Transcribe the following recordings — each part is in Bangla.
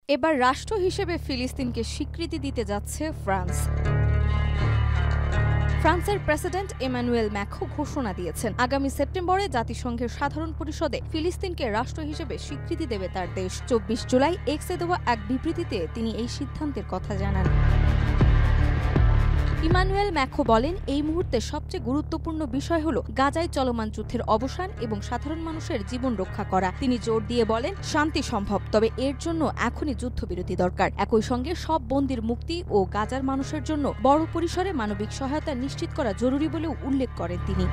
এবার রাষ্ট্র হিসেবে ফিলিস্তিনকে স্বীকৃতি দিতে যাচ্ছে ফ্রান্স। ফ্রান্সের প্রেসিডেন্ট এমানুয়েল ম্যাক্রো ঘোষণা দিয়েছেন, আগামী সেপ্টেম্বরে জাতিসংঘের সাধারণ পরিষদে ফিলিস্তিনকে রাষ্ট্র হিসেবে স্বীকৃতি দেবে তার দেশ। 24 জুলাই এক্সে দেওয়া এক বিবৃতিতে তিনি এই সিদ্ধান্তের কথা জানান। ইমানুয়েল ম্যাক্রো বলেন, এই মুহূর্তে সবচেয়ে গুরুত্বপূর্ণ বিষয় হল গাজায় চলমান যুদ্ধের অবসান এবং সাধারণ মানুষের জীবন রক্ষা করা। তিনি জোর দিয়ে বলেন, শান্তি সম্ভব, তবে এর জন্য এখনই যুদ্ধবিরতি দরকার। একই সঙ্গে সব বন্দির মুক্তি ও গাজার মানুষের জন্য বড় পরিসরে মানবিক সহায়তা নিশ্চিত করা জরুরি বলেও উল্লেখ করেন তিনি।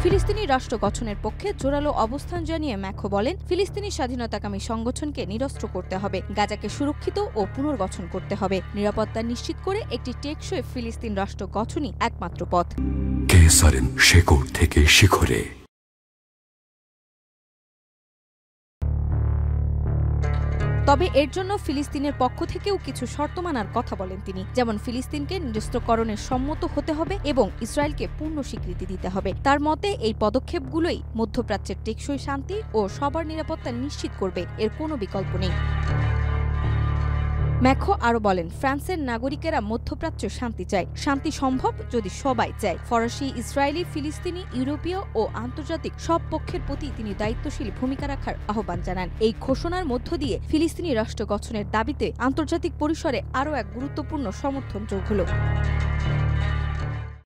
ফিলিস্তিনি রাষ্ট্র গঠনের পক্ষে জোরালো অবস্থান জানিয়ে ম্যাক্রো বলেন, ফিলিস্তিনি স্বাধীনতাকামী সংগঠনকে নিরস্ত্র করতে হবে, গাজাকে সুরক্ষিত ও পুনর্গঠন করতে হবে। নিরাপত্তা নিশ্চিত করে একটি টেকসই ফিলিস্তিন রাষ্ট্র গঠনই একমাত্র পথ। কেসারেন শেকড় থেকে শিখরে। তবে এর জন্য ফিলিস্তিনের পক্ষ থেকেও কিছু শর্ত মানার কথা বলেন তিনি, যেমন ফিলিস্তিনকে নিরস্ত্রকরণে সম্মত হতে হবে এবং ইসরায়েলকে পূর্ণ স্বীকৃতি দিতে হবে। তার মতে এই পদক্ষেপগুলোই মধ্যপ্রাচ্যের টেকসই শান্তি ও সবার নিরাপত্তা নিশ্চিত করবে, এর কোনো বিকল্প নেই। ম্যাক্রো আরও বলেন, ফ্রান্সের নাগরিকেরা মধ্যপ্রাচ্যে শান্তি চায়, শান্তি সম্ভব যদি সবাই চায়। ফরাসি, ইসরায়েলি, ফিলিস্তিনি, ইউরোপীয় ও আন্তর্জাতিক সব পক্ষের প্রতি তিনি দায়িত্বশীল ভূমিকা রাখার আহ্বান জানান। এই ঘোষণার মধ্য দিয়ে ফিলিস্তিনি রাষ্ট্র গঠনের দাবিতে আন্তর্জাতিক পরিসরে আরও এক গুরুত্বপূর্ণ সমর্থন যোগ হল।